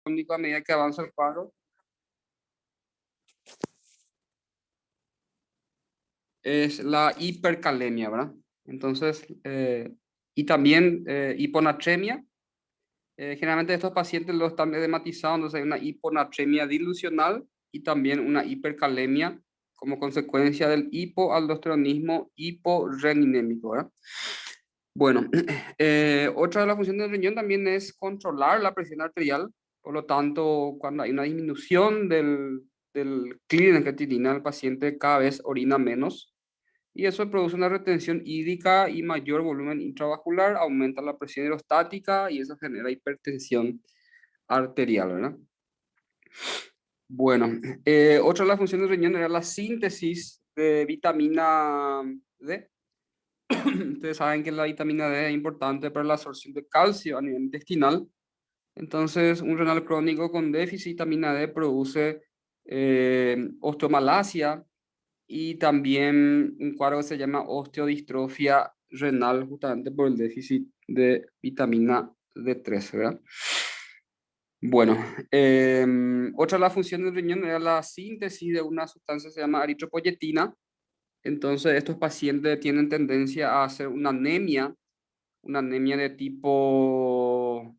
crónico a medida que avanza el cuadro es la hipercalemia, ¿verdad? Entonces, y también hiponatremia. Generalmente estos pacientes los están edematizados, entonces hay una hiponatremia dilucional y también una hipercalemia como consecuencia del hipoaldosteronismo hiporreninémico, ¿verdad? Bueno, otra de las funciones del riñón también es controlar la presión arterial. Por lo tanto, cuando hay una disminución del clínico de creatinina, el paciente cada vez orina menos y eso produce una retención hídrica y mayor volumen intravascular, aumenta la presión hidrostática y eso genera hipertensión arterial, ¿verdad? Bueno, otra de las funciones del riñón era la síntesis de vitamina D. Ustedes saben que la vitamina D es importante para la absorción de calcio a nivel intestinal. Entonces, un renal crónico con déficit de vitamina D produce osteomalacia y también un cuadro que se llama osteodistrofia renal, justamente por el déficit de vitamina D3, ¿verdad? Bueno, otra de las funciones del riñón era la síntesis de una sustancia que se llama eritropoyetina. Entonces, estos pacientes tienen tendencia a hacer una anemia de tipo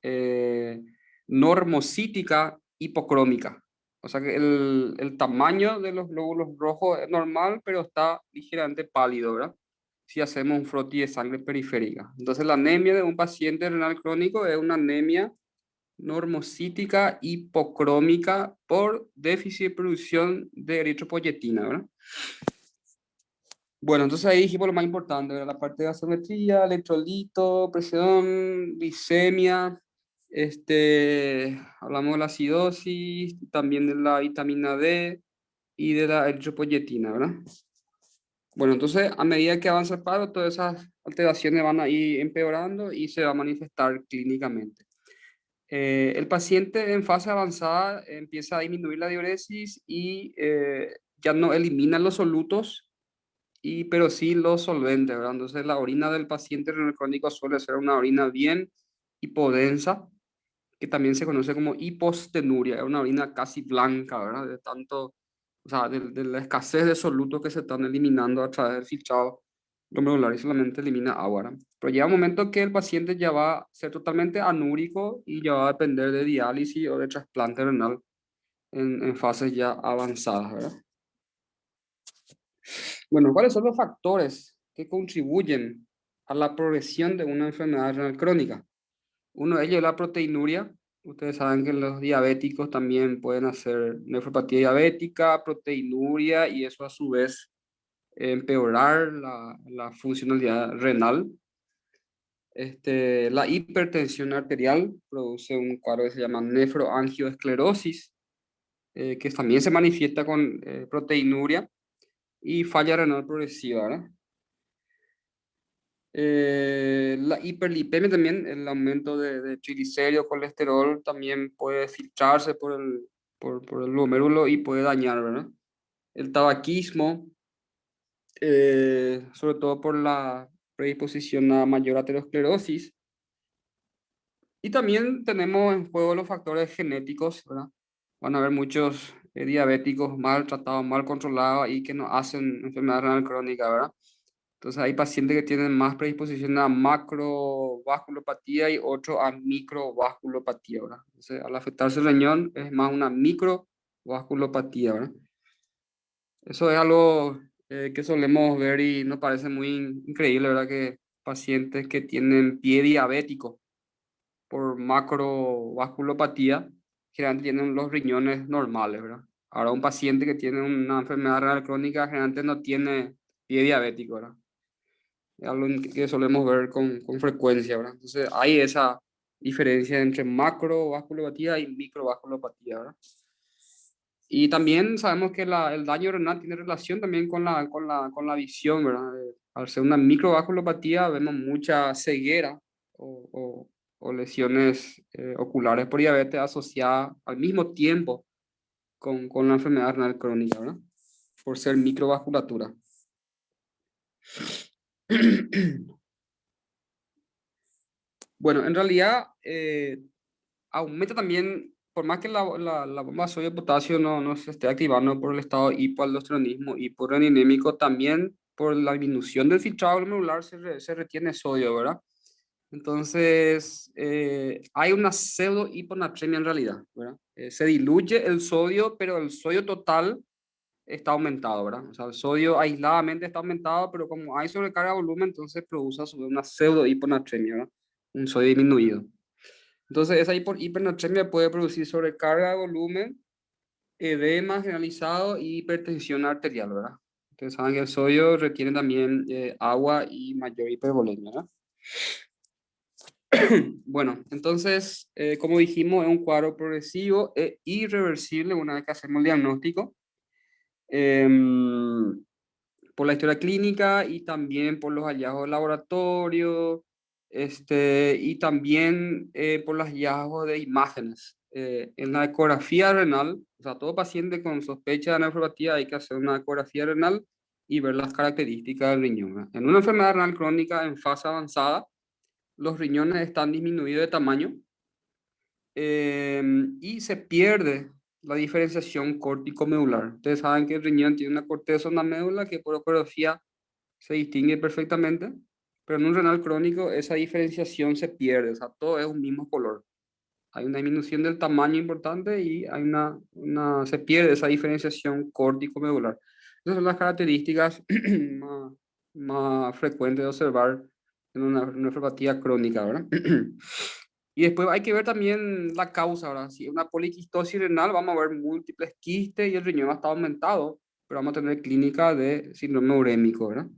eh, normocítica hipocrómica. O sea que el tamaño de los glóbulos rojos es normal, pero está ligeramente pálido, ¿verdad? Si hacemos un frotis de sangre periférica. Entonces, la anemia de un paciente renal crónico es una anemia normocítica hipocrómica por déficit de producción de eritropoyetina, ¿verdad? Bueno, entonces ahí dijimos lo más importante, ¿verdad? La parte de gasometría, electrolito, presión, glicemia, hablamos de la acidosis, también de la vitamina D y de la eritropoyetina, ¿verdad? Bueno, entonces a medida que avanza el paro, todas esas alteraciones van a ir empeorando y se va a manifestar clínicamente. El paciente en fase avanzada empieza a disminuir la diuresis y ya no elimina los solutos, pero sí los solventes, ¿verdad? Entonces la orina del paciente renal crónico suele ser una orina bien hipodensa, que también se conoce como hipostenuria, es una orina casi blanca, ¿verdad? De tanto, o sea, de la escasez de solutos que se están eliminando a través del filtrado glomerular y solamente elimina agua, ¿verdad? Pero llega un momento que el paciente ya va a ser totalmente anúrico y ya va a depender de diálisis o de trasplante renal en fases ya avanzadas, ¿verdad? Bueno, ¿cuáles son los factores que contribuyen a la progresión de una enfermedad renal crónica? Uno de ellos es la proteinuria. Ustedes saben que los diabéticos también pueden hacer nefropatía diabética, proteinuria, y eso a su vez empeorar la funcionalidad renal. La hipertensión arterial produce un cuadro que se llama nefroangioesclerosis, que también se manifiesta con proteinuria y falla renal progresiva, ¿verdad? La hiperlipemia también, el aumento de triglicéridos, colesterol, también puede filtrarse por el glomérulo y puede dañar, ¿verdad? El tabaquismo, sobre todo por la predisposición a mayor aterosclerosis. Y también tenemos en juego los factores genéticos, ¿verdad? Van a haber muchos diabéticos mal tratados, mal controlados y que no hacen enfermedad renal crónica, ¿verdad? Entonces hay pacientes que tienen más predisposición a macrovasculopatía y otros a microvasculopatía, ¿verdad? Entonces al afectarse el riñón es más una microvasculopatía, ¿verdad? Eso es algo que solemos ver y nos parece muy increíble, ¿verdad? Que pacientes que tienen pie diabético por macrovasculopatía generalmente tienen los riñones normales, ¿verdad? Ahora un paciente que tiene una enfermedad renal crónica generalmente no tiene pie diabético, ¿verdad? Es algo que solemos ver con frecuencia, ¿verdad? Entonces hay esa diferencia entre macrovasculopatía y microvasculopatía, ¿verdad? Y también sabemos que el daño renal tiene relación también con la visión, ¿verdad? Al ser una microvasculopatía vemos mucha ceguera o lesiones oculares por diabetes asociadas al mismo tiempo con la enfermedad renal crónica, ¿verdad? Por ser microvasculatura. Bueno, en realidad aumenta también, por más que la bomba de sodio y potasio no se esté activando por el estado hipoaldosteronismo y por reninémico, también por la disminución del filtrado glomerular se retiene sodio, ¿verdad? Entonces, hay una pseudo hiponatremia en realidad, ¿verdad? Se diluye el sodio, pero el sodio total está aumentado, ¿verdad? O sea, el sodio aisladamente está aumentado, pero como hay sobrecarga de volumen, entonces produce a su vez una pseudo hiponatremia, ¿verdad? Un sodio disminuido. Entonces, esa hipernatremia puede producir sobrecarga de volumen, edema generalizado y hipertensión arterial, ¿verdad? Ustedes saben que el sodio retiene también agua y mayor hipervolemia, ¿verdad? Bueno, entonces, como dijimos, es un cuadro progresivo e irreversible una vez que hacemos el diagnóstico. Em, por la historia clínica y también por los hallazgos de laboratorio, y también por los hallazgos de imágenes. En la ecografía renal, o sea, todo paciente con sospecha de nefropatía hay que hacer una ecografía renal y ver las características del riñón, ¿verdad? En una enfermedad renal crónica en fase avanzada, los riñones están disminuidos de tamaño y se pierde la diferenciación córtico-medular. Ustedes saben que el riñón tiene una corteza, una médula que por ecografía se distingue perfectamente, pero en un renal crónico esa diferenciación se pierde, o sea, todo es un mismo color. Hay una disminución del tamaño importante y hay se pierde esa diferenciación córtico-medular. Esas son las características más frecuentes de observar en una nefropatía crónica, ¿verdad? Y después hay que ver también la causa, ¿verdad? Si es una poliquistosis renal, vamos a ver múltiples quistes y el riñón está aumentado, pero vamos a tener clínica de síndrome urémico, ¿verdad?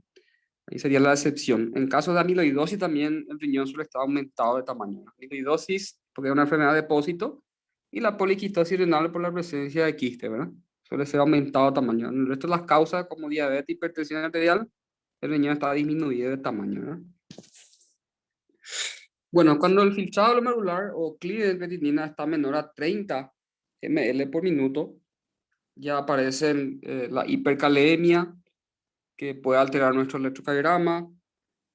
Ahí sería la excepción. En caso de amiloidosis también el riñón suele estar aumentado de tamaño. Amiloidosis porque es una enfermedad de depósito y la poliquistosis renal por la presencia de quiste, ¿verdad? Suele ser aumentado de tamaño. En el resto de las causas como diabetes, hipertensión arterial, el riñón está disminuido de tamaño, ¿verdad? Bueno, cuando el filtrado glomerular o clínico de creatinina está menor a 30 ml por minuto, ya aparecen la hipercalemia, que puede alterar nuestro electrocardiograma,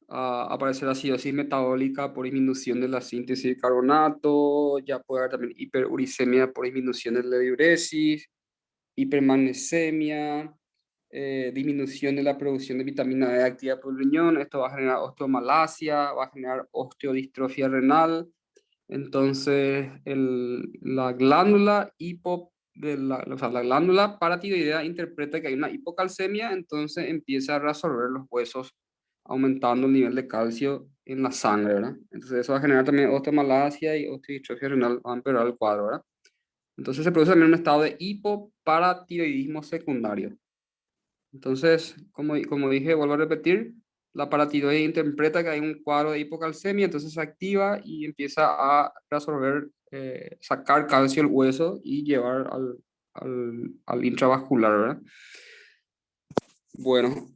aparecer acidosis metabólica por disminución de la síntesis de carbonato, ya puede haber también hiperuricemia por disminución de la diuresis, hipermagnesemia, disminución de la producción de vitamina D activa por el riñón. Esto va a generar osteomalacia, va a generar osteodistrofia renal. Entonces, la glándula o sea, la glándula paratiroidea interpreta que hay una hipocalcemia, entonces empieza a reabsorber los huesos, aumentando el nivel de calcio en la sangre, ¿verdad? Entonces, eso va a generar también osteomalacia y osteodistrofia renal, va a empeorar el cuadro, ¿verdad? Entonces, se produce también un estado de hipoparatiroidismo secundario. Entonces, como dije, vuelvo a repetir, la paratiroide interpreta que hay un cuadro de hipocalcemia, entonces se activa y empieza a resolver, sacar calcio del hueso y llevar al intravascular, ¿verdad? Bueno,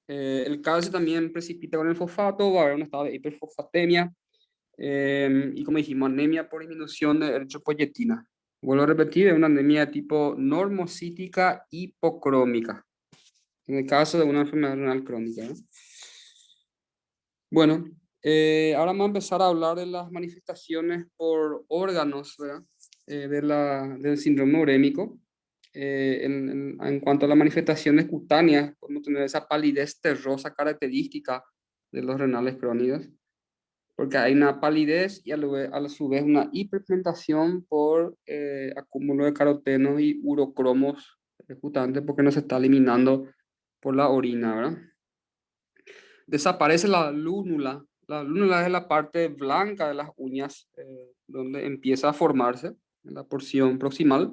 el calcio también precipita con el fosfato, va a haber un estado de hiperfosfatemia y como dijimos, anemia por disminución de eritropoyetina. Vuelvo a repetir, es una anemia de tipo normocítica hipocrómica, en el caso de una enfermedad renal crónica, ¿no? Bueno, ahora vamos a empezar a hablar de las manifestaciones por órganos, ¿verdad? Del síndrome urémico. En cuanto a las manifestaciones cutáneas, podemos tener esa palidez terrosa característica de los renales crónicos, porque hay una palidez y a su vez una hiperpigmentación por acúmulo de carotenos y urocromos, justamente porque no se está eliminando por la orina, ¿verdad? Desaparece la lúnula. La lúnula es la parte blanca de las uñas, donde empieza a formarse en la porción proximal.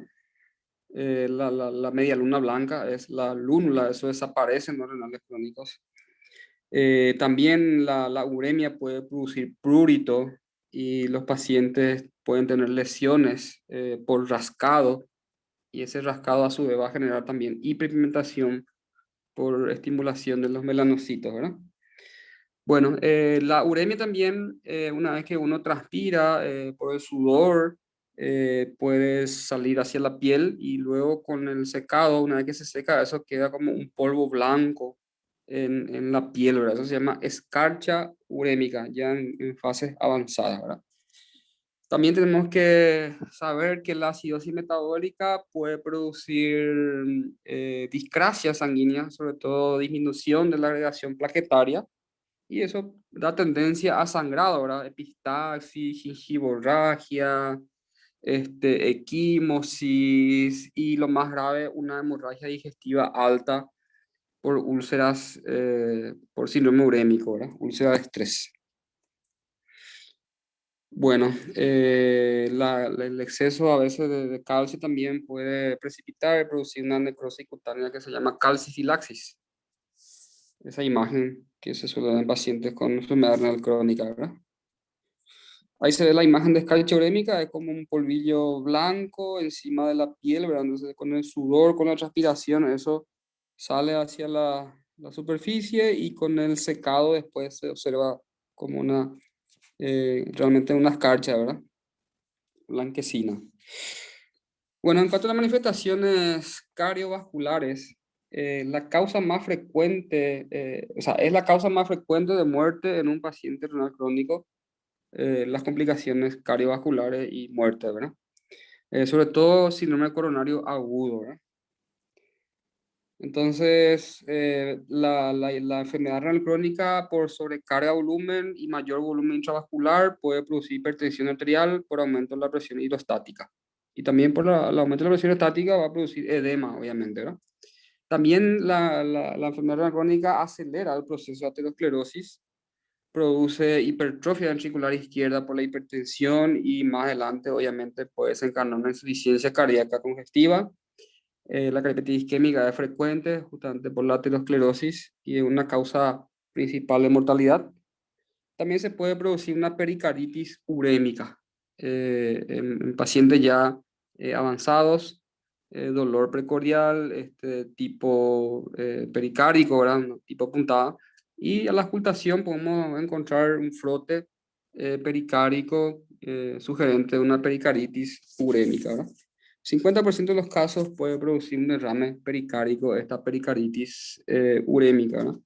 La media luna blanca es la lúnula, eso desaparece en los renales crónicos. También la uremia puede producir prurito y los pacientes pueden tener lesiones por rascado, y ese rascado a su vez va a generar también hiperpigmentación por estimulación de los melanocitos, ¿verdad? Bueno, la uremia también, una vez que uno transpira por el sudor, puede salir hacia la piel y luego con el secado, una vez que se seca, eso queda como un polvo blanco en la piel, ¿verdad? Eso se llama escarcha urémica, ya en fases avanzadas, ¿verdad? También tenemos que saber que la acidosis metabólica puede producir discrasia sanguínea, sobre todo disminución de la agregación plaquetaria, y eso da tendencia a sangrado, ¿verdad? Epistaxis, gingivorragia, equimosis y lo más grave, una hemorragia digestiva alta por úlceras, por síndrome urémico, ¿verdad? Úlcera de estrés. Bueno, el exceso a veces de calcio también puede precipitar y producir una necrosis cutánea que se llama calcifilaxis. Esa imagen que se suele dar en pacientes con enfermedad renal crónica, ¿verdad? Ahí se ve la imagen de escarcha urémica, es como un polvillo blanco encima de la piel, ¿verdad? Entonces, con el sudor, con la transpiración, eso sale hacia la superficie y con el secado después se observa como realmente una escarcha, ¿verdad? Blanquecina. Bueno, en cuanto a las manifestaciones cardiovasculares, la causa más frecuente, o sea, es la causa más frecuente de muerte en un paciente renal crónico, las complicaciones cardiovasculares y muerte, ¿verdad? Sobre todo síndrome coronario agudo, ¿verdad? Entonces, la enfermedad renal crónica por sobrecarga de volumen y mayor volumen intravascular puede producir hipertensión arterial por aumento de la presión hidrostática. Y también por el aumento de la presión hidrostática va a producir edema, obviamente, ¿verdad? También la enfermedad renal crónica acelera el proceso de aterosclerosis, produce hipertrofia ventricular izquierda por la hipertensión y más adelante, obviamente, puede desencadenar una insuficiencia cardíaca congestiva. La cardiopatía isquémica es frecuente justamente por la aterosclerosis y es una causa principal de mortalidad. También se puede producir una pericardis urémica en pacientes ya avanzados, dolor precordial, tipo pericárdico, ¿verdad? No, tipo puntada. Y a la auscultación podemos encontrar un frote pericárdico sugerente de una pericardis urémica, ¿verdad? 50% de los casos puede producir un derrame pericárdico, esta pericarditis urémica, ¿no?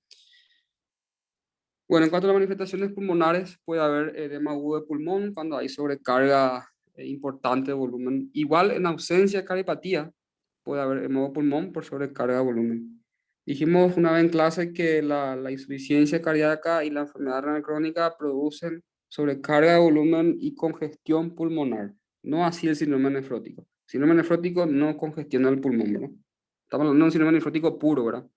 Bueno, en cuanto a las manifestaciones pulmonares, puede haber edema agudo de pulmón cuando hay sobrecarga importante de volumen. Igual en ausencia de cardiopatía, puede haber edema de pulmón por sobrecarga de volumen. Dijimos una vez en clase que la insuficiencia cardíaca y la enfermedad renal crónica producen sobrecarga de volumen y congestión pulmonar, no así el síndrome nefrótico. Síndrome nefrótico no congestiona el pulmón, ¿verdad? Estamos hablando de un síndrome nefrótico puro, ¿verdad?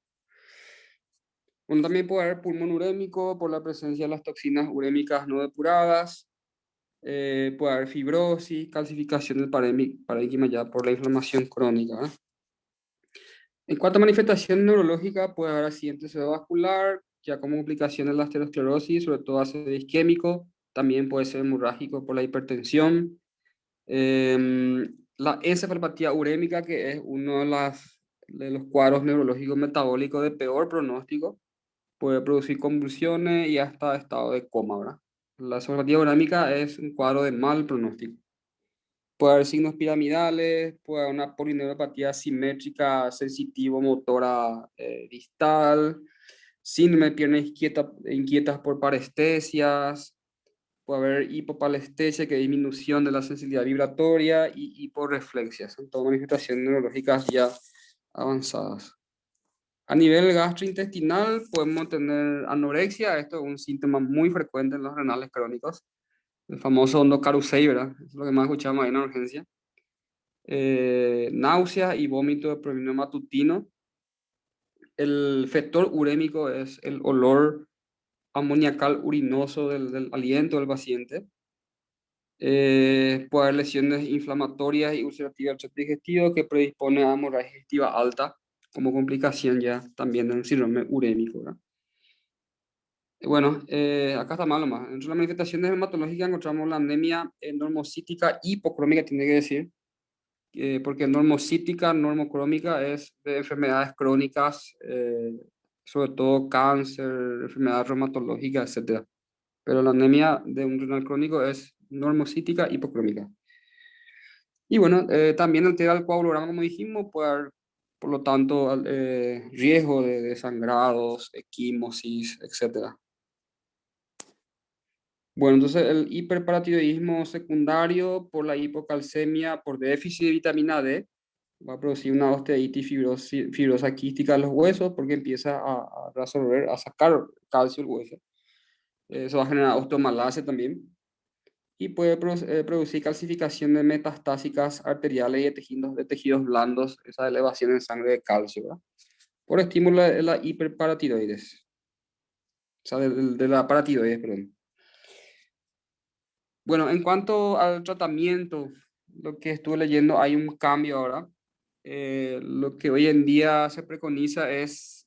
Bueno, también puede haber pulmón urémico por la presencia de las toxinas urémicas no depuradas. Puede haber fibrosis, calcificación del parénquima ya por la inflamación crónica, ¿verdad? En cuanto a manifestación neurológica, puede haber accidente cerebrovascular, ya como complicación de la aterosclerosis, sobre todo ácido isquémico. También puede ser hemorrágico por la hipertensión. La encefalopatía urémica, que es uno de los cuadros neurológicos metabólicos de peor pronóstico, puede producir convulsiones y hasta estado de coma, ¿verdad? La encefalopatía urémica es un cuadro de mal pronóstico. Puede haber signos piramidales, puede haber una polineuropatía simétrica sensitivo-motora distal, síndrome de piernas inquietas por parestesias, puede haber hipopalestesia, que es disminución de la sensibilidad vibratoria, y hiporreflexia. Son todas manifestaciones neurológicas ya avanzadas. A nivel gastrointestinal podemos tener anorexia, esto es un síntoma muy frecuente en los renales crónicos, el famoso endocarusei, ¿verdad? Es lo que más escuchamos ahí en la urgencia. Náuseas y vómito de prominio matutino. El factor urémico es el olor amoniacal urinoso del aliento del paciente. Puede haber lesiones inflamatorias y ulcerativas del tracto digestivo que predispone a hemorragia digestiva alta como complicación ya también de un síndrome urémico, ¿verdad? Bueno, acá está malo más. Entre las manifestaciones hematológicas encontramos la anemia normocítica hipocrómica, tiene que decir, porque normocítica, normocrómica es de enfermedades crónicas, sobre todo cáncer, enfermedades reumatológicas, etcétera. Pero la anemia de un renal crónico es normocítica hipocrómica. Y bueno, también altera el coagulograma, como dijimos, puede haber por lo tanto, riesgo de sangrados, equimosis, etcétera. Bueno, entonces el hiperparatiroidismo secundario por la hipocalcemia por déficit de vitamina D va a producir una osteitis fibrosa quística de los huesos porque empieza a resolver, a sacar calcio del hueso. Eso va a generar osteomalacia también y puede producir calcificaciones metastásicas arteriales y de tejidos blandos, esa elevación en sangre de calcio, ¿verdad? Por estímulo de la hiperparatiroides, o sea, de la paratiroides, perdón. Bueno, en cuanto al tratamiento, lo que estuve leyendo, hay un cambio ahora. Lo que hoy en día se preconiza es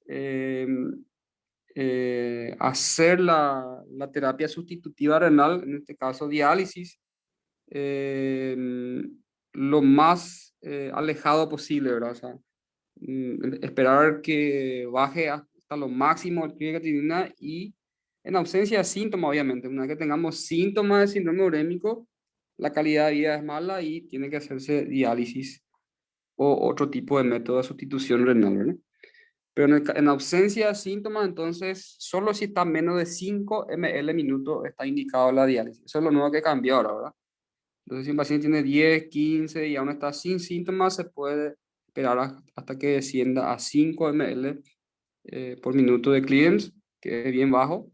hacer la terapia sustitutiva renal, en este caso diálisis, eh, lo más alejado posible, ¿verdad? O sea, esperar que baje hasta lo máximo el creatinina y en ausencia de síntomas, obviamente. Una vez que tengamos síntomas de síndrome urémico, la calidad de vida es mala y tiene que hacerse diálisis o otro tipo de método de sustitución renal, ¿verdad? Pero en ausencia de síntomas, entonces, solo si está menos de 5 ml minuto está indicado la diálisis. Eso es lo nuevo que cambió ahora, ¿verdad? Entonces, si un paciente tiene 10, 15 y aún está sin síntomas, se puede esperar hasta que descienda a 5 ml por minuto de clearance, que es bien bajo,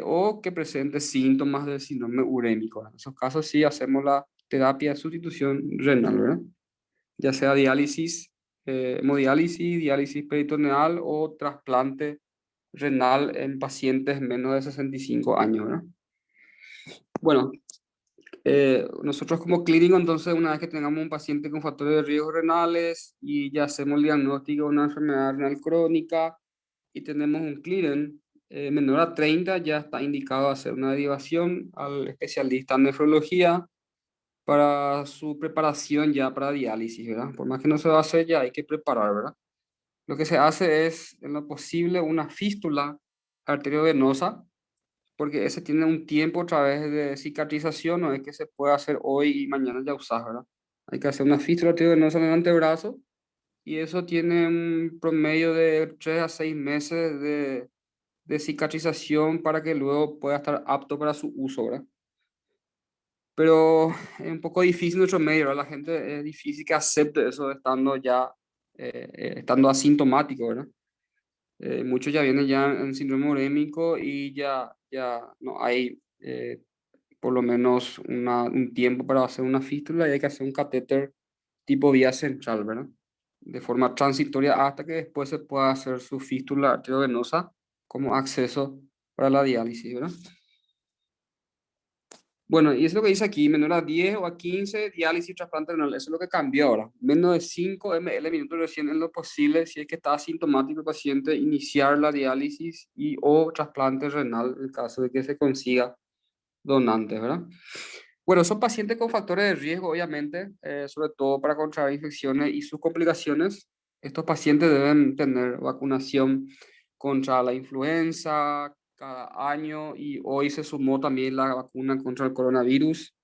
o que presente síntomas del síndrome urémico. En esos casos sí hacemos la terapia de sustitución renal, ¿verdad? Ya sea diálisis, hemodiálisis, diálisis peritoneal o trasplante renal en pacientes menos de 65 años, ¿verdad? Bueno, nosotros como clínico, entonces, una vez que tengamos un paciente con factores de riesgo renales y ya hacemos el diagnóstico de una enfermedad renal crónica y tenemos un clearance menor a 30, ya está indicado hacer una derivación al especialista en nefrología para su preparación ya para diálisis, ¿verdad? Por más que no se va a hacer, ya hay que preparar, ¿verdad? Lo que se hace es, en lo posible, una fístula arteriovenosa, porque ese tiene un tiempo a través de cicatrización, no es que se pueda hacer hoy y mañana ya usar, ¿verdad? Hay que hacer una fístula arteriovenosa en el antebrazo y eso tiene un promedio de 3 a 6 meses de cicatrización para que luego pueda estar apto para su uso, ¿verdad? Pero es un poco difícil en nuestro medio, ¿verdad? La gente es difícil que acepte eso estando ya, estando asintomático, ¿verdad? Muchos ya vienen ya en síndrome urémico y ya no hay por lo menos un tiempo para hacer una fístula y hay que hacer un catéter tipo vía central, ¿verdad? De forma transitoria hasta que después se pueda hacer su fístula arteriovenosa como acceso para la diálisis, ¿verdad? Bueno, y eso es lo que dice aquí, menor a 10 o a 15 diálisis trasplante renal, eso es lo que cambió ahora. Menos de 5 ml minutos recién en lo posible, si es que está asintomático el paciente, iniciar la diálisis y o trasplante renal en el caso de que se consiga donantes, ¿verdad? Bueno, son pacientes con factores de riesgo, obviamente, sobre todo para contraer infecciones y sus complicaciones. Estos pacientes deben tener vacunación contra la influenza cada año y hoy se sumó también la vacuna contra el coronavirus,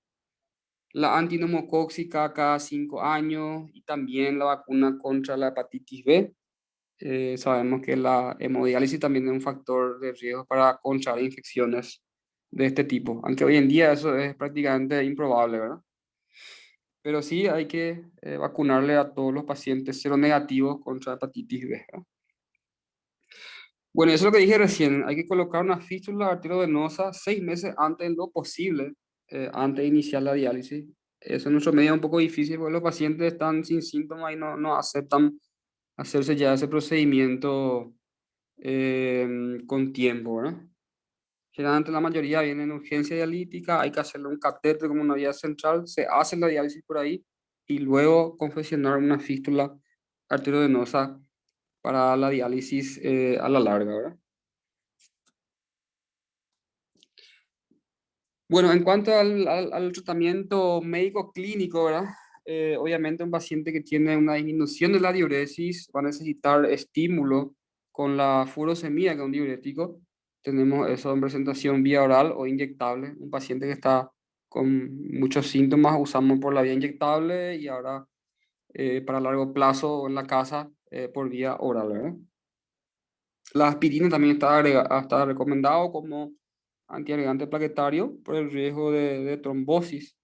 la antineumocóxica cada 5 años y también la vacuna contra la hepatitis B. Sabemos que la hemodiálisis también es un factor de riesgo para contraer infecciones de este tipo, aunque hoy en día eso es prácticamente improbable, ¿verdad? Pero sí hay que vacunarle a todos los pacientes seronegativos contra hepatitis B, ¿verdad? Bueno, eso es lo que dije recién, hay que colocar una fístula arteriovenosa 6 meses antes de lo posible, antes de iniciar la diálisis. Eso en nuestro medio es un poco difícil porque los pacientes están sin síntomas y no aceptan hacerse ya ese procedimiento con tiempo, ¿verdad? Generalmente la mayoría viene en urgencia dialítica, hay que hacerle un catéter como una vía central, se hace la diálisis por ahí y luego confeccionar una fístula arteriovenosa para la diálisis a la larga, ¿verdad? Bueno, en cuanto al tratamiento médico clínico, ¿verdad? Obviamente un paciente que tiene una disminución de la diuresis va a necesitar estímulo con la furosemida, que es un diurético. Tenemos eso en presentación vía oral o inyectable. Un paciente que está con muchos síntomas usamos por la vía inyectable y ahora para largo plazo o en la casa por vía oral, ¿verdad? La aspirina también está recomendado como antiagregante plaquetario por el riesgo de trombosis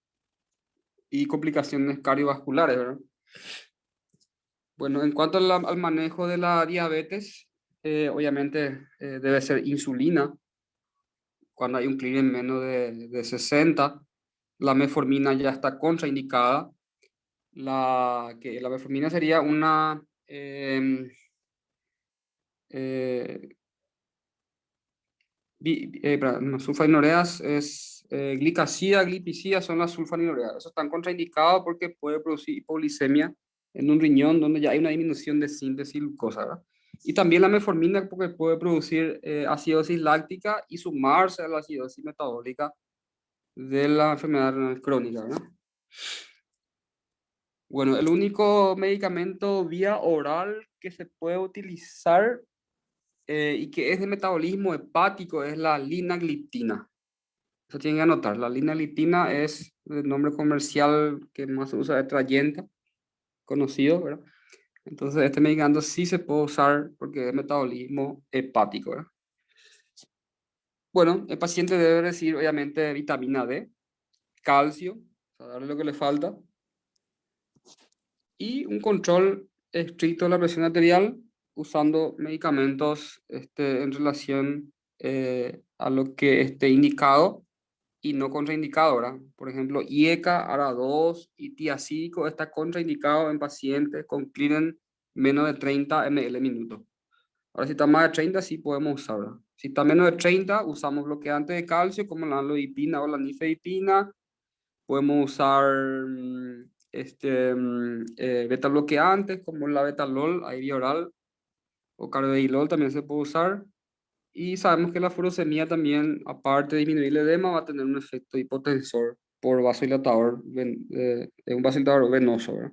y complicaciones cardiovasculares, ¿verdad? Bueno, en cuanto al manejo de la diabetes, obviamente debe ser insulina cuando hay un clear en menos de 60. La metformina ya está contraindicada. La metformina sería una eh, no, sulfanilureas es glicacida, glipicida son las sulfanilureas. Eso están contraindicados porque puede producir hipoglicemia en un riñón donde ya hay una disminución de síntesis de glucosa, ¿verdad? Y también la metformina porque puede producir acidosis láctica y sumarse a la acidosis metabólica de la enfermedad renal crónica, ¿verdad? Bueno, el único medicamento vía oral que se puede utilizar y que es de metabolismo hepático es la linagliptina. Eso tienen que anotar. La linagliptina es el nombre comercial que más se usa de Trayenta, conocido, ¿verdad? Entonces, este medicamento sí se puede usar porque es metabolismo hepático, ¿verdad? Bueno, el paciente debe recibir, obviamente, vitamina D, calcio, para darle lo que le falta, y un control estricto de la presión arterial usando medicamentos en relación a lo que esté indicado y no contraindicado, ¿verdad? Por ejemplo, IECA, ARA2 y tiacídico está contraindicado en pacientes con clean menos de 30 ml minuto. Ahora, si está más de 30, sí podemos usar, ¿verdad? Si está menos de 30, usamos bloqueantes de calcio como la amlodipina o la nifedipina. Podemos usar beta bloqueantes como la betalol, IV oral, o carvedilol también se puede usar. Y sabemos que la furosemida también, aparte de disminuir el edema, va a tener un efecto hipotensor por vasodilatador, un vasodilatador venoso, ¿verdad?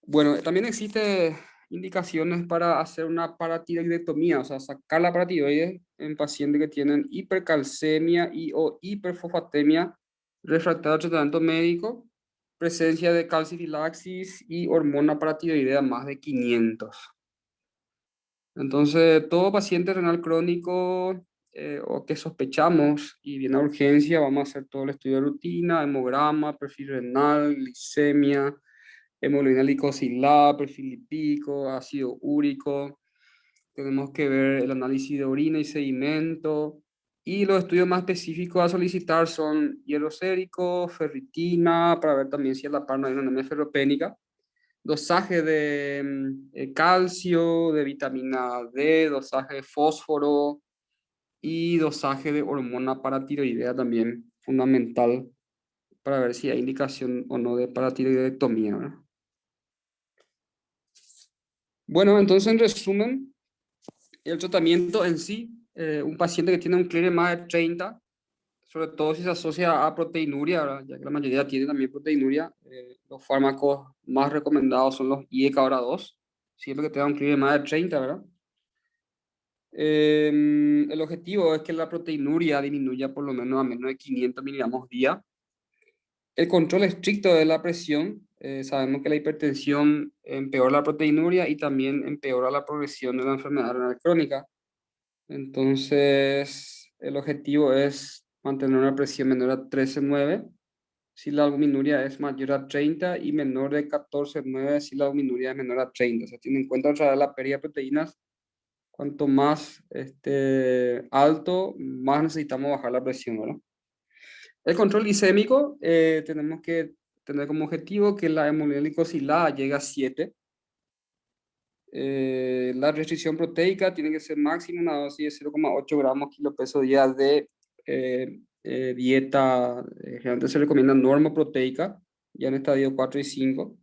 Bueno, también existe indicaciones para hacer una paratiroidectomía, o sea, sacar la paratiroides en pacientes que tienen hipercalcemia y o hiperfosfatemia refractaria al tratamiento médico, presencia de calcifilaxis y hormona paratiroidea más de 500. Entonces, todo paciente renal crónico o que sospechamos y viene a urgencia, vamos a hacer todo el estudio de rutina, hemograma, perfil renal, glicemia, hemoglobina glicosilada, perfil lipídico, ácido úrico. Tenemos que ver el análisis de orina y sedimento. Y los estudios más específicos a solicitar son hierro sérico, ferritina, para ver también si a la par no hay una anemia ferropénica, dosaje de calcio, de vitamina D, dosaje de fósforo y dosaje de hormona paratiroidea también fundamental para ver si hay indicación o no de paratiroidectomía, ¿verdad? Bueno, entonces en resumen, el tratamiento en sí, un paciente que tiene un clear más de 30, sobre todo si se asocia a proteinuria, ¿verdad? Ya que la mayoría tiene también proteinuria, los fármacos más recomendados son los IECA-2, siempre que tenga un clear más de 30, ¿verdad? El objetivo es que la proteinuria disminuya por lo menos a menos de 500 miligramos día. El control estricto de la presión, sabemos que la hipertensión empeora la proteinuria y también empeora la progresión de la enfermedad renal crónica. Entonces, el objetivo es mantener una presión menor a 13,9 si la albuminuria es mayor a 30 y menor de 14,9 si la albuminuria es menor a 30. O sea, tiene en cuenta otra vez la pérdida de proteínas. Cuanto más alto, más necesitamos bajar la presión, ¿verdad? El control glicémico, tenemos que tener como objetivo que la hemoglobina glicosilada llegue a 7. La restricción proteica tiene que ser máximo una dosis de 0,8 gramos kilopeso día de dieta. Generalmente se recomienda normoproteica, ya en estadio 4 y 5.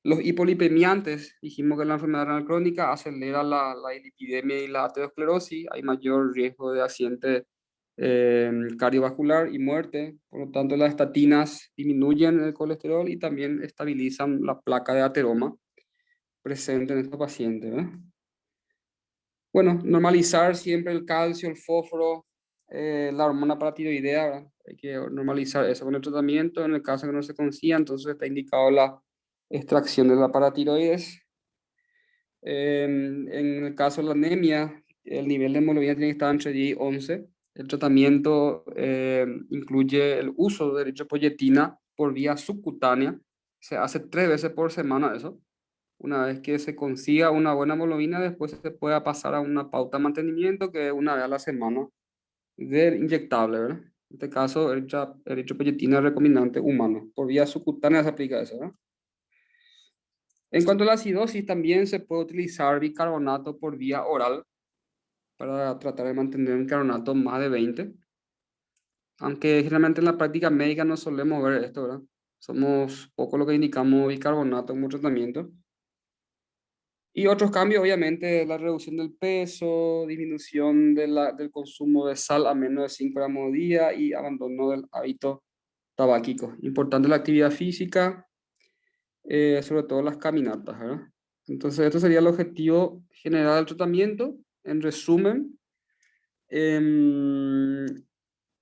Los hipolipemiantes, dijimos que la enfermedad renal crónica acelera la dislipidemia y la aterosclerosis, hay mayor riesgo de accidente cardiovascular y muerte. Por lo tanto, las estatinas disminuyen el colesterol y también estabilizan la placa de ateroma presente en estos pacientes, ¿verdad? Bueno, normalizar siempre el calcio, el fósforo, la hormona paratiroidea, ¿verdad? Hay que normalizar eso con el tratamiento. En el caso que no se consiga, entonces está indicado la extracción de la paratiroides. En el caso de la anemia, el nivel de hemoglobina tiene que estar entre 10 y 11. El tratamiento incluye el uso de eritropoyetina por vía subcutánea. Se hace 3 veces por semana eso. Una vez que se consiga una buena hemoglobina, después se puede pasar a una pauta de mantenimiento que es una vez a la semana del inyectable, ¿verdad? En este caso, eritropoyetina recombinante humano. Por vía subcutánea se aplica eso, ¿verdad? En cuanto a la acidosis, también se puede utilizar bicarbonato por vía oral para tratar de mantener un carbonato más de 20, aunque generalmente en la práctica médica no solemos ver esto, ¿verdad? Somos poco lo que indicamos bicarbonato como tratamiento. Y otros cambios, obviamente, la reducción del peso, disminución del consumo de sal a menos de 5 gramos al día y abandono del hábito tabáquico. Importante la actividad física, sobre todo las caminatas, ¿verdad? Entonces, esto sería el objetivo general del tratamiento. En resumen, em,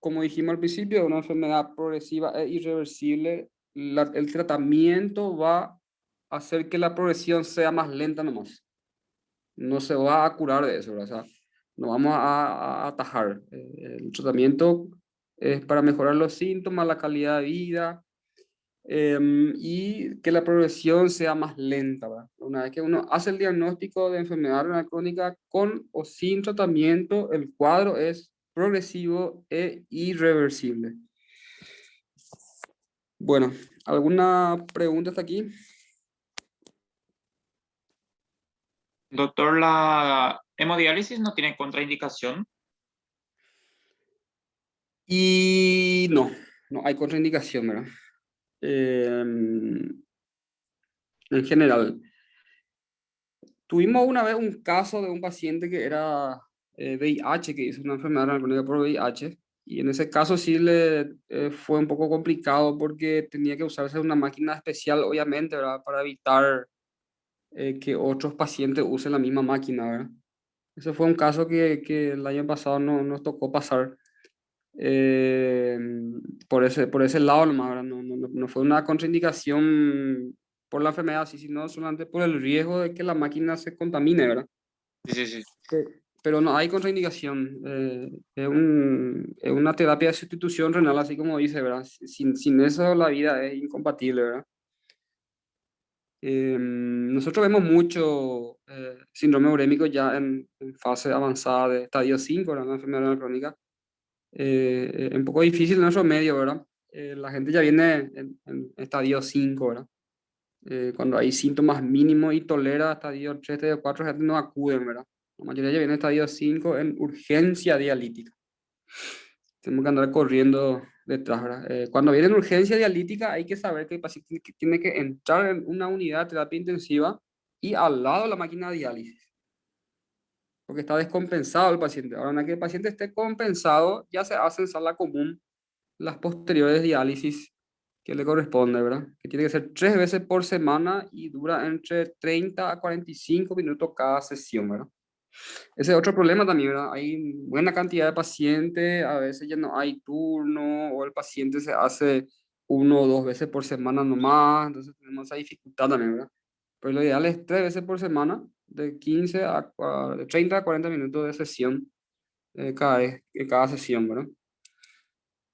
como dijimos al principio, una enfermedad progresiva e irreversible, el tratamiento va a hacer que la progresión sea más lenta nomás. No se va a curar de eso, ¿verdad? O sea, no vamos a atajar. El tratamiento es para mejorar los síntomas, la calidad de vida, y que la progresión sea más lenta, ¿verdad? Una vez que uno hace el diagnóstico de enfermedad renal crónica con o sin tratamiento, el cuadro es progresivo e irreversible. Bueno, ¿alguna pregunta hasta aquí? Doctor, ¿la hemodiálisis no tiene contraindicación? Y no, no hay contraindicación, ¿verdad? En general. Tuvimos una vez un caso de un paciente que era VIH, que hizo una enfermedad renal crónica por VIH, y en ese caso sí le fue un poco complicado porque tenía que usarse una máquina especial, obviamente, ¿verdad? Para evitar que otros pacientes usen la misma máquina, ¿verdad? Ese fue un caso que el año pasado no nos tocó pasar eh, por ese lado nomás, ¿verdad? No fue una contraindicación por la enfermedad, sí, sino solamente por el riesgo de que la máquina se contamine, ¿verdad? Sí, sí, sí. Pero no hay contraindicación. Es una terapia de sustitución renal, así como dice, ¿verdad? Sin eso la vida es incompatible, ¿verdad? Nosotros vemos mucho síndrome urémico ya en fase avanzada de estadio 5, ¿verdad? Una enfermedad renal crónica. Es un poco difícil en nuestro medio, ¿verdad? La gente ya viene en estadio 5, ¿verdad? Cuando hay síntomas mínimos y tolera estadio 3, estadio 4, la gente no acuden, ¿verdad? La mayoría ya viene estadio 5 en urgencia dialítica. Tenemos que andar corriendo detrás, ¿verdad? Cuando viene en urgencia dialítica hay que saber que el paciente tiene que entrar en una unidad de terapia intensiva y al lado la máquina de diálisis, porque está descompensado el paciente. Ahora, una vez que el paciente esté compensado, ya se hace en sala común las posteriores diálisis que le corresponde, ¿verdad? Que tiene que ser 3 veces por semana y dura entre 30 a 45 minutos cada sesión, ¿verdad? Ese es otro problema también, ¿verdad? Hay buena cantidad de pacientes, a veces ya no hay turno o el paciente se hace 1 o 2 veces por semana nomás, entonces tenemos esa dificultad también, ¿verdad? Pero lo ideal es 3 veces por semana, de 30 a 40 minutos de sesión cada sesión, ¿verdad?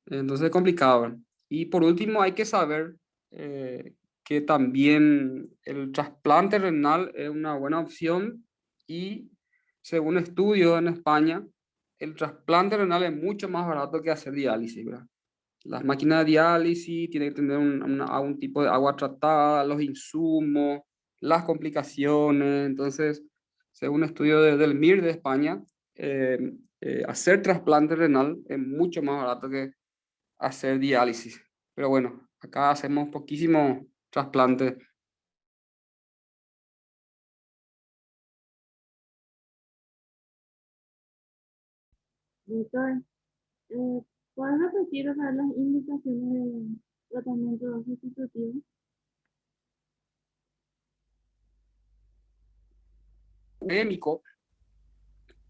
Entonces es complicado, ¿verdad? Y por último hay que saber eh, que también el trasplante renal es una buena opción y según estudios en España, el trasplante renal es mucho más barato que hacer diálisis, ¿verdad? Las máquinas de diálisis tienen que tener un tipo de agua tratada, los insumos, las complicaciones. Entonces, según estudio del MIR de España, hacer trasplante renal es mucho más barato que hacer diálisis. Pero bueno, acá hacemos poquísimo trasplante. Doctor, eh, ¿puedes repetir otra vez las indicaciones de tratamiento sustitutivo? Urémico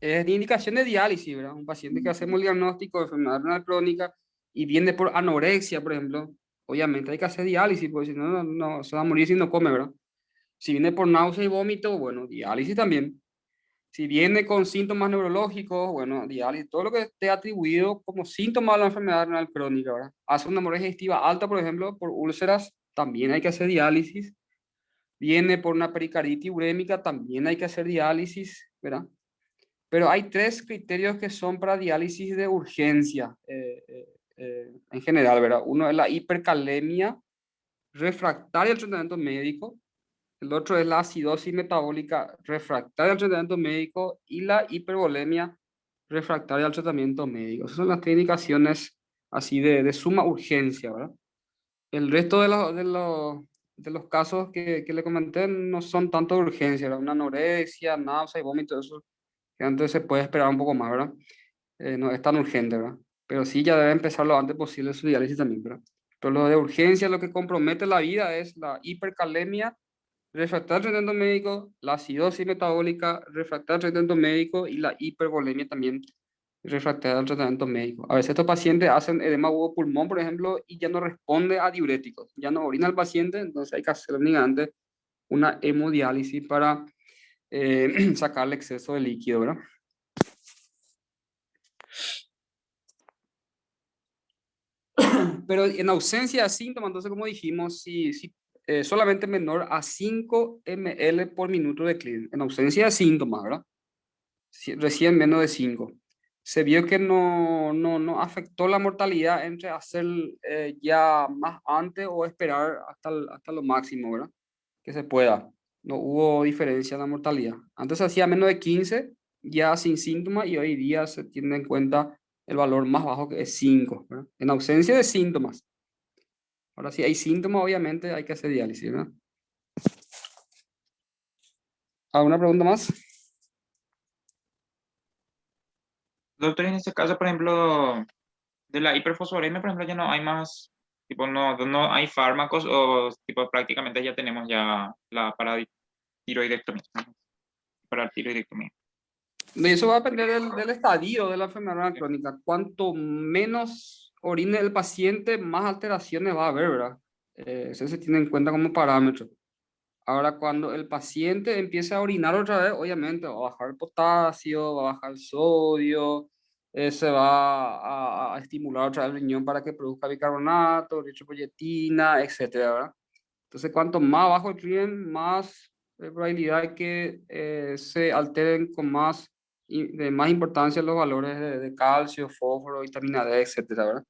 es de indicación de diálisis, ¿verdad? Un paciente que hacemos el diagnóstico de enfermedad renal crónica y viene por anorexia, por ejemplo, obviamente hay que hacer diálisis, porque si no, no se va a morir si no come, ¿verdad? Si viene por náusea y vómito, bueno, diálisis también. Si viene con síntomas neurológicos, bueno, diálisis, todo lo que esté atribuido como síntoma de la enfermedad renal crónica, ¿verdad? Hace una hemorragia digestiva alta, por ejemplo, por úlceras, también hay que hacer diálisis. Viene por una pericardite urémica, también hay que hacer diálisis, ¿verdad? Pero hay tres criterios que son para diálisis de urgencia en general, ¿verdad? Uno es la hipercalemia refractaria al tratamiento médico, el otro es la acidosis metabólica refractaria al tratamiento médico y la hipervolemia refractaria al tratamiento médico. Esas son las tres indicaciones así de suma urgencia, ¿verdad? El resto de los casos que le comenté no son tanto de urgencia, ¿verdad? Una anorexia, náusea y vómito, eso que antes se puede esperar un poco más, ¿verdad? No es tan urgente, ¿verdad? Pero sí ya debe empezar lo antes posible su diálisis también, ¿verdad? Pero lo de urgencia, lo que compromete la vida es la hipercalemia refractaria al tratamiento médico, la acidosis metabólica refractaria al tratamiento médico y la hipervolemia también refractaria al tratamiento médico. A veces estos pacientes hacen edema agudo pulmón, por ejemplo, y ya no responde a diuréticos, ya no orina el paciente, entonces hay que hacer únicamente una hemodiálisis para sacarle exceso de líquido, ¿verdad? Pero en ausencia de síntomas, entonces, como dijimos, si solamente menor a 5 ml por minuto de clean, en ausencia de síntomas, ¿verdad? Recién menos de 5. Se vio que no afectó la mortalidad entre hacer ya más antes o esperar hasta lo máximo, ¿verdad? Que se pueda. No hubo diferencia en la mortalidad. Antes se hacía menos de 15, ya sin síntomas, y hoy día se tiene en cuenta el valor más bajo que es 5, ¿verdad? En ausencia de síntomas. Ahora, si hay síntomas, obviamente hay que hacer diálisis, ¿verdad? ¿Alguna pregunta más? Doctor, en este caso, por ejemplo, de la hiperfosfolemia, por ejemplo, ya no hay más, tipo, no hay fármacos o tipo, prácticamente ya tenemos ya la paratiroidectomía, ¿no? Para tiroidectomía. Y eso va a depender del estadio de la enfermedad renal crónica. Cuanto menos orine el paciente, más alteraciones va a haber, ¿verdad? Eso se tiene en cuenta como parámetro. Ahora, cuando el paciente empieza a orinar otra vez, obviamente va a bajar el potasio, va a bajar el sodio, se va a estimular otra vez el riñón para que produzca bicarbonato, eritropoyetina, etcétera, ¿verdad? Entonces, cuanto más bajo el crimen, más probabilidad de que se alteren con de más importancia los valores de calcio, fósforo, vitamina D, etcétera, ¿verdad?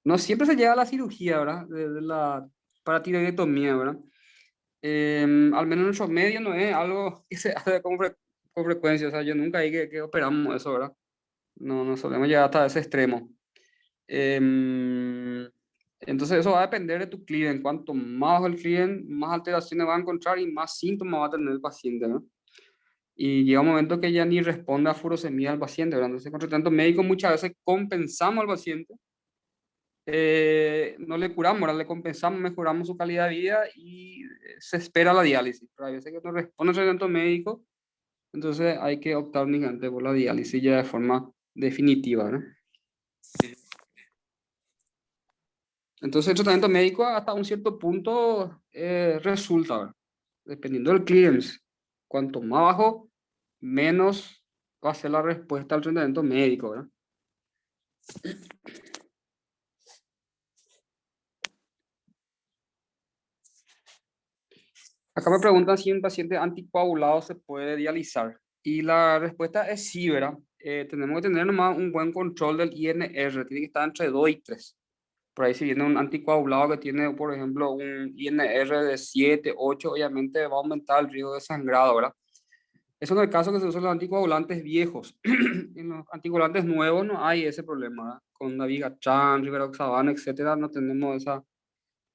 No siempre se llega a la cirugía, ¿verdad? De la paratiroidectomía, ¿verdad? Al menos en nuestros medios no es algo que se hace con frecuencia, o sea, yo nunca hay que operamos eso, ¿verdad? No solemos llegar hasta ese extremo. Em, entonces eso va a depender de tu cliente. Cuanto más bajo el cliente, más alteraciones va a encontrar y más síntomas va a tener el paciente, ¿no? Y llega un momento que ya ni responde a furosemida al paciente, ¿verdad? Entonces con tratamiento médico muchas veces compensamos al paciente, no le curamos, ahora le compensamos, mejoramos su calidad de vida y se espera la diálisis. Pero hay veces que no responde al tratamiento médico, entonces hay que optar únicamente por la diálisis ya de forma definitiva, ¿no? Sí. Entonces el tratamiento médico hasta un cierto punto resulta, ¿verdad? Dependiendo del clearance. Cuanto más bajo, menos va a ser la respuesta al tratamiento médico, ¿verdad? Acá me preguntan si un paciente anticoagulado se puede dializar. Y la respuesta es sí, ¿verdad? Tenemos que tener nomás un buen control del INR, tiene que estar entre 2 y 3. Por ahí si viene un anticoagulado que tiene, por ejemplo, un INR de 7, 8, obviamente va a aumentar el riesgo de sangrado, ¿verdad? Eso en el caso que se usan los anticoagulantes viejos. En los anticoagulantes nuevos no hay ese problema, ¿verdad? Con Navigachan, Rivaroxaban, etcétera, no tenemos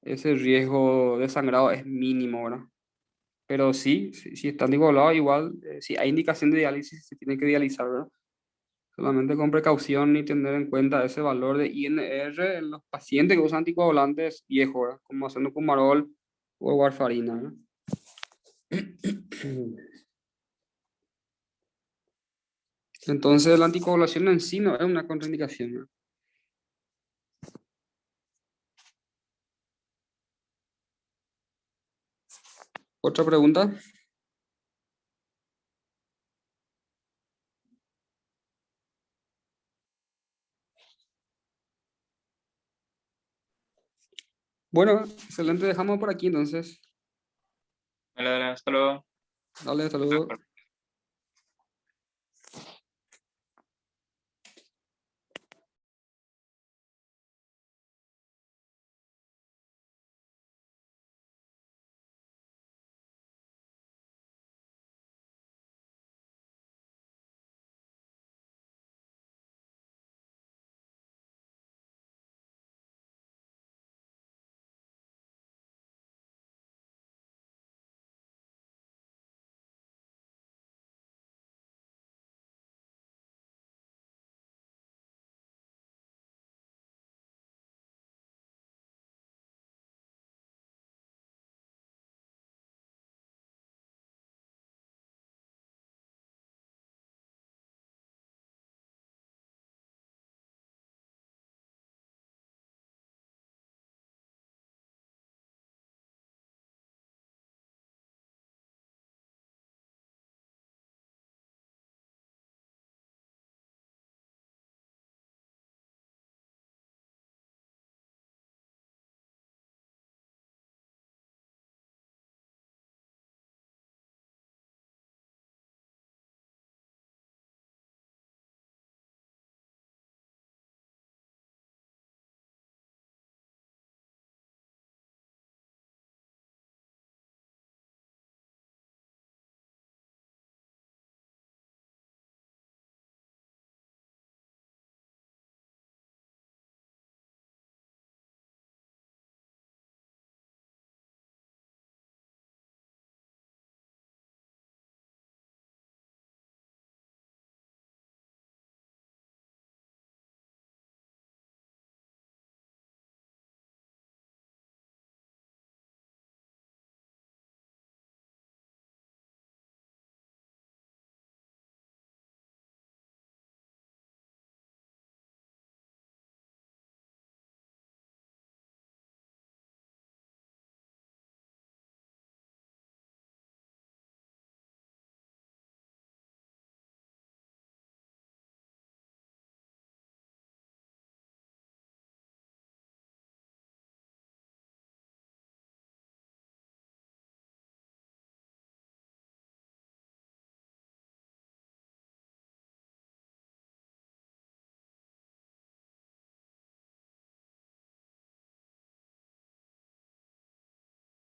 ese riesgo de sangrado, es mínimo, ¿verdad? Pero sí, si está anticoagulado, igual, si hay indicación de diálisis, se tiene que dializar, ¿verdad? Solamente con precaución y tener en cuenta ese valor de INR en los pacientes que usan anticoagulantes viejos, ¿verdad? Como acenocumarol o warfarina, ¿verdad? Entonces la anticoagulación en sí no es una contraindicación, ¿verdad? ¿Otra pregunta? Bueno, excelente, dejamos por aquí entonces. Dale, dale, hasta luego. Dale, saludos.